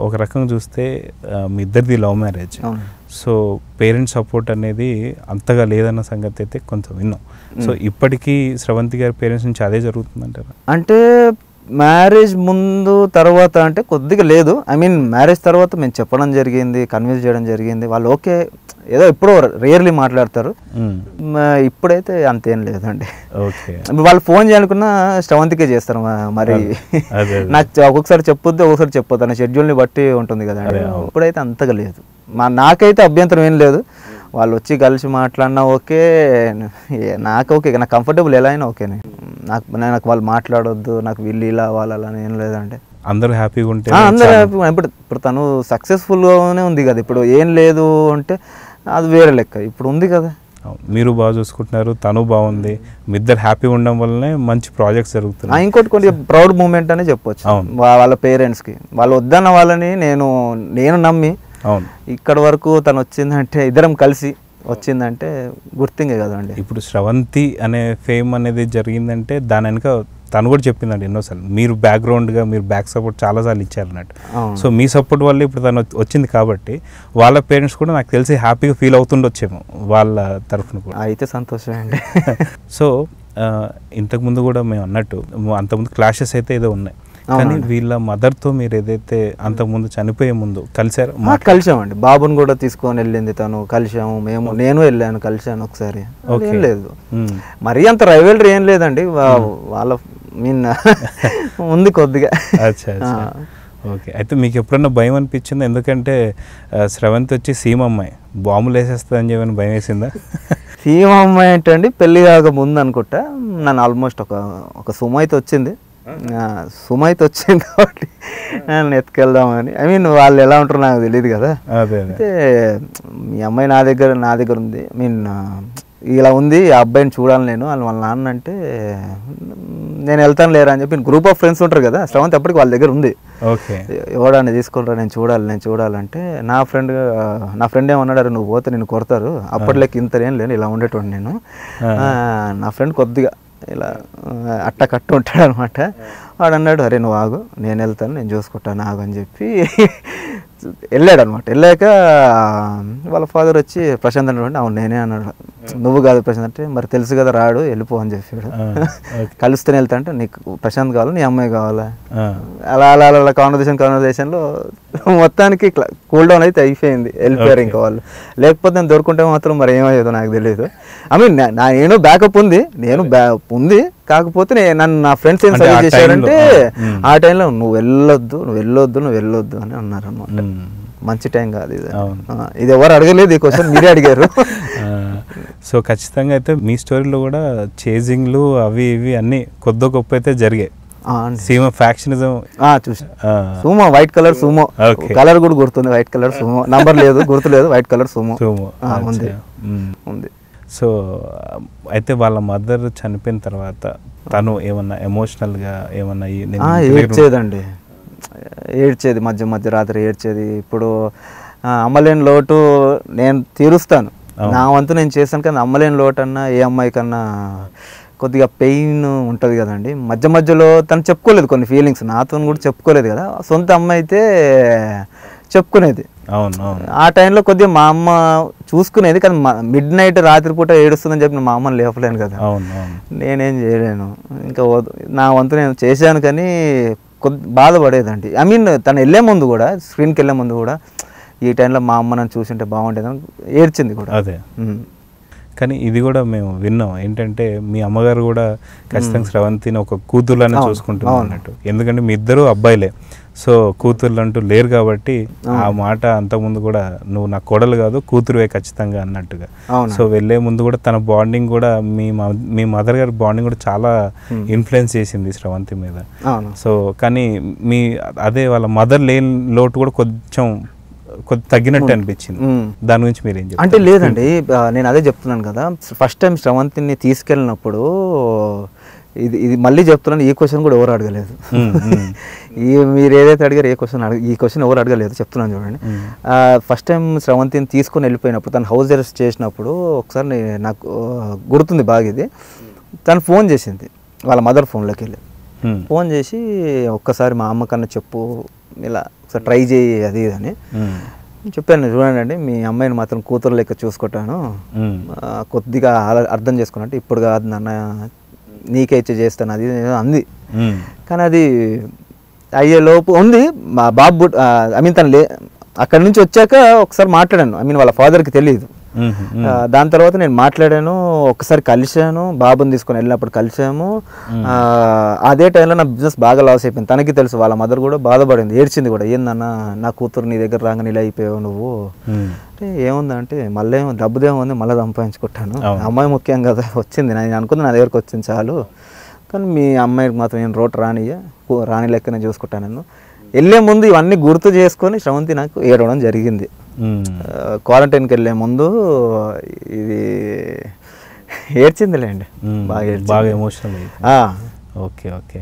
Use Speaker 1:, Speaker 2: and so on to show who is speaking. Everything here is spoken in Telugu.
Speaker 1: ఒక రకంగా చూస్తే మీ ఇద్దరిది love marriage. So parents support అనేది అంతగా లేదన్న సంగతి అయితే కొంచెం విన్నాం. సో ఇప్పటికీ స్రవంతి గారి పేరెంట్స్ నుంచి అదే జరుగుతుందంటారా?
Speaker 2: అంటే మ్యారేజ్ ముందు తర్వాత అంటే కొద్దిగా లేదు. ఐ మీన్ మ్యారేజ్ తర్వాత మేము చెప్పడం జరిగింది, కన్విన్స్ చేయడం జరిగింది. వాళ్ళు ఓకే, ఏదో ఎప్పుడో రేర్లీ మాట్లాడతారు. ఇప్పుడైతే అంతేం లేదండి. వాళ్ళు ఫోన్ చేయాలనుకున్నా స్రవంతికే చేస్తారు. మరి నాకు ఒక్కొక్కసారి చెప్పొద్దు, ఒక్కొక్కసారి చెప్పొద్దు అన్న షెడ్యూల్ని బట్టి ఉంటుంది కదండి. ఇప్పుడైతే అంతగా లేదు. నాకైతే అభ్యంతరం ఏం లేదు. వాళ్ళు వచ్చి కలిసి మాట్లాడినా ఓకే, నాకు ఓకే, నాకు కంఫర్టబుల్ ఎలా అయినా ఓకే. నాకు వాళ్ళు మాట్లాడొద్దు, నాకు వీళ్ళు ఇలా వాళ్ళ ఏం లేదంటే
Speaker 1: అందరూ హ్యాపీగా ఉంటే
Speaker 2: అందరూ హ్యాపీగా. ఇప్పుడు తను సక్సెస్ఫుల్గానే ఉంది కదా. ఇప్పుడు ఏం లేదు అంటే అది వేరే లెక్క. ఇప్పుడు ఉంది కదా,
Speaker 1: మీరు బాగా చూసుకుంటున్నారు, తను బాగుంది, మీ ఇద్దరు హ్యాపీగా ఉండడం వల్లనే మంచి ప్రాజెక్ట్స్ జరుగుతున్నాయి.
Speaker 2: ఇంకోటి కొన్ని ప్రౌడ్ మూమెంట్ అనే చెప్పొచ్చు వాళ్ళ పేరెంట్స్కి. వాళ్ళు వద్దన్న వాళ్ళని నేను నమ్మి ఇక్కడ వరకు తను వచ్చిందంటే, ఇద్దరం కలిసి వచ్చిందంటే గుర్తింగే కదండి.
Speaker 1: ఇప్పుడు స్రవంతి అనే ఫేమ్ అనేది జరిగిందంటే దాని వెనుక తను కూడా చెప్పిందండి ఎన్నోసార్లు, మీరు బ్యాక్గ్రౌండ్గా మీరు బ్యాక్ సపోర్ట్ చాలాసార్లు ఇచ్చారన్నట్టు. సో మీ సపోర్ట్ వల్ల ఇప్పుడు తను వచ్చింది కాబట్టి వాళ్ళ పేరెంట్స్ కూడా నాకు తెలిసి హ్యాపీగా ఫీల్ అవుతుండొచ్చేమో వాళ్ళ తరఫున కూడా.
Speaker 2: అయితే సంతోషమే అండి.
Speaker 1: సో ఇంతకుముందు కూడా మేము అన్నట్టు అంతకుముందు క్లాషెస్ అయితే ఏదో ఉన్నాయి, కానీ వీళ్ళ మదర్తో మీరు ఏదైతే అంతకుముందు చనిపోయే ముందు
Speaker 2: కలిసామండి. బాబుని కూడా తీసుకొని వెళ్ళింది తను, కలిసాము. నేను వెళ్ళాను, కలిసాను ఒకసారి. ఏం లేదు, మరీ అంత రైవల్రీ ఏం లేదండి. వాళ్ళ ఉంది కొద్దిగా.
Speaker 1: ఓకే, అయితే మీకు ఎప్పుడన్నా భయం అనిపించిందా? ఎందుకంటే స్రవంతి వచ్చి సీమమ్మాయి, బాంబులు వేసేస్తుంది అని చెప్పని భయం వేసిందా?
Speaker 2: సీమమ్మాయి ఏంటండి, పెళ్ళి కాక ముందు అనుకుంటా నన్ను ఆల్మోస్ట్ ఒక సుమైతే వచ్చింది. కాబట్టి నన్ను ఎత్తుకెళ్దామని. ఐ మీన్ వాళ్ళు ఎలా ఉంటారో నాకు తెలియదు కదా. అయితే మీ అమ్మాయి నా దగ్గర ఉంది, ఇలా ఉంది, ఆ అబ్బాయిని చూడాలి నేను అని వాళ్ళ నాన్న అంటే, నేను వెళ్తాను లేరా అని చెప్పి గ్రూప్ ఆఫ్ ఫ్రెండ్స్ ఉంటారు కదా, స్రవంతి అప్పటికి వాళ్ళ దగ్గర ఉంది. ఎవడాన్ని తీసుకుంటారా, నేను చూడాలంటే నా ఫ్రెండ్ ఏమన్నాడు, అరే నువ్వు పోతే నేను కొడతారు, అప్పటిలోకి ఇంత ఏం లేను, ఇలా ఉండేటోడు నేను. నా ఫ్రెండ్ కొద్దిగా ఇలా కట్టు ఉంటాడు అనమాట. వాడు అన్నాడు, అరే నువ్వు ఆగు, నేను వెళ్తాను, నేను చూసుకుంటాను ఆగు అని చెప్పి వెళ్ళాడు అనమాట. వెళ్ళాక వాళ్ళ ఫాదర్ వచ్చి ప్రశాంత్ అన్నాడు. అవును నేనే అన్నాడు. నువ్వు కాదు ప్రశాంత్ అంటే, మరి తెలుసు కదా రాడు, వెళ్ళిపో అని చెప్పాడు. కలుస్తూనే వెళ్తా అంటే, నీకు ప్రశాంత్ కావాలా నీ అమ్మాయి కావాలా? అలా అలా అలా కాన్వర్జేషన్లో మొత్తానికి కూల్ డౌన్ అయితే అయిపోయింది, వెళ్ళిపోయారు ఇంకా వాళ్ళు. లేకపోతే నేను దొరుకుంటే మాత్రం మరి ఏమయ్యేదో నాకు తెలియదు. ఐ మీన్ నేను బ్యాకప్ ఉంది, ఉంది. కాకపోతే నన్ను నా ఫ్రెండ్స్ ఏం సజెస్ట్ చేశారంటే, ఆ టైంలో నువ్వు వెళ్ళొద్దు అని అన్నారు అన్నమాట. మంచి టైం కాదు ఇది. ఇది ఎవరు అడగలేదు ఈ క్వశ్చన్, మీరే అడిగారు.
Speaker 1: సో ఖచ్చితంగా అయితే మీ స్టోరీలో కూడా చేజింగ్లు అవి ఇవి అన్ని కొద్ది గొప్ప అయితే జరిగాయి. సీమో ఫ్యాక్షనిజం
Speaker 2: చూసా. Sumo white colour Sumo, colour కూడా గుర్తుంది, వైట్ కలర్ సుమో. నంబర్ లేదు, గుర్తులేదు, వైట్ కలర్ సుమో ఉంది.
Speaker 1: సో అయితే వాళ్ళ మదర్ చనిపోయిన తర్వాత తను ఏమన్నా ఎమోషనల్గా ఏమన్నా
Speaker 2: ఏడ్చేదండి, ఏడ్చేది మధ్య రాత్రి ఏడ్చేది. ఇప్పుడు అమ్మలేని లోటు నేను తీరుస్తాను, నా వంతు నేను చేస్తాను, కానీ అమ్మలేని లోటు అన్నా ఏ అమ్మాయి కన్నా కొద్దిగా పెయిన్ ఉంటుంది కదండి. మధ్యలో తను చెప్పుకోలేదు కొన్ని ఫీలింగ్స్, నాతో కూడా చెప్పుకోలేదు కదా. సొంత అమ్మ అయితే చెప్పుకునేది. ఆ టైంలో కొద్దిగా మా అమ్మ చూసుకునేది, కానీ మిడ్ నైట్ రాత్రిపూట ఏడుస్తుందని చెప్పి మా అమ్మని లేపలేను కదా, నేనేం చేయలేను. ఇంకా నా వంతు నేను చేశాను, కానీ బాధపడేదండి. ఐ మీన్ తను వెళ్ళే ముందు కూడా, స్క్రీన్కి వెళ్ళే ముందు కూడా, ఈ టైంలో మా అమ్మ నన్ను చూసింటే బాగుండేదని ఏడ్చింది కూడా.
Speaker 1: అదే, కానీ ఇది కూడా మేము విన్నాం ఏంటంటే, మీ అమ్మగారు కూడా ఖచ్చితంగా స్రవంతిని ఒక కూతుర్లానే చూసుకుంటున్నారు అన్నట్టు. ఎందుకంటే మీ ఇద్దరు అబ్బాయిలే, సో కూతుర్లు అంటూ లేరు కాబట్టి ఆ మాట అంతకుముందు కూడా నువ్వు నా కోడలు కాదు కూతురువే ఖచ్చితంగా అన్నట్టుగా. సో వెళ్ళే ముందు కూడా తన బాండింగ్ కూడా మీ మదర్ గారి బాండింగ్ కూడా చాలా ఇన్ఫ్లుయెన్స్ చేసింది స్రవంతి మీద. సో కానీ అదే వాళ్ళ మదర్ లేని లోటు కూడా కొంచెం తగ్గినట్టు అనిపించింది. దాని గురించి మీరు ఏం చెప్తారు?
Speaker 2: అంటే లేదండి, నేను అదే చెప్తున్నాను కదా, ఫస్ట్ టైం స్రవంతిని తీసుకెళ్ళినప్పుడు ఇది మళ్ళీ చెప్తున్నాను, ఈ క్వశ్చన్ కూడా ఎవరు అడగలేదు. మీరు ఏదైతే అడిగారు ఈ క్వశ్చన్ ఎవరు అడగలేదు, చెప్తున్నాను చూడండి. ఫస్ట్ టైం స్రవంతిని తీసుకొని వెళ్ళిపోయినప్పుడు, తను హౌస్ అరెస్ట్ చేసినప్పుడు ఒకసారి నాకు గుర్తుంది బాగా ఇది. తను ఫోన్ చేసింది వాళ్ళ మదర్ ఫోన్లోకి వెళ్ళి, ఫోన్ చేసి ఒక్కసారి మా అమ్మ కన్నా చెప్పు, ఇలా ఒకసారి ట్రై చేయి అది ఇది అని చెప్పాను. చూడండి మీ అమ్మాయిని మాత్రం కూతురు లెక్క చూసుకుంటాను, కొద్దిగా అర్థం చేసుకున్నట్టు ఇప్పుడు కాదు నాన్న నీకే ఇచ్చి చేస్తాను అది అంది. కానీ అది అయ్యే లోపు ఉంది మా బాబు తను అక్కడి నుంచి వచ్చాక ఒకసారి మాట్లాడాను. వాళ్ళ ఫాదర్కి తెలియదు. దాని తర్వాత నేను మాట్లాడాను, ఒకసారి కలిశాను, బాబుని తీసుకొని వెళ్ళినప్పుడు కలిసాము. అదే టైంలో నా బిజినెస్ బాగా లాస్ అయిపోయింది. తనకి తెలుసు, వాళ్ళ మదర్ కూడా బాధపడింది, ఏడ్చింది కూడా. ఏందన్నా నా కూతురు నీ దగ్గర రాగానే ఇలా అయిపోయావు నువ్వు అంటే. ఏముందంటే మళ్ళీ డబ్బుదేముంది, మళ్ళీ సంపాదించుకుంటాను, అమ్మాయి ముఖ్యం కదా. వచ్చింది నేను అనుకుంది నా దగ్గరకు వచ్చింది చాలు, కానీ మీ అమ్మాయికి మాత్రం నేను రోడ్ రాని లెక్కనే చూసుకుంటాను. నేను వెళ్ళే ముందు ఇవన్నీ గుర్తు చేసుకొని శ్రవంతి నాకు ఏడవడం జరిగింది. క్వారంటైన్కి వెళ్ళే ముందు ఇది ఏడ్చిందిలేండి, బాగా
Speaker 1: బాగా ఎమోషనల్.
Speaker 2: ఓకే.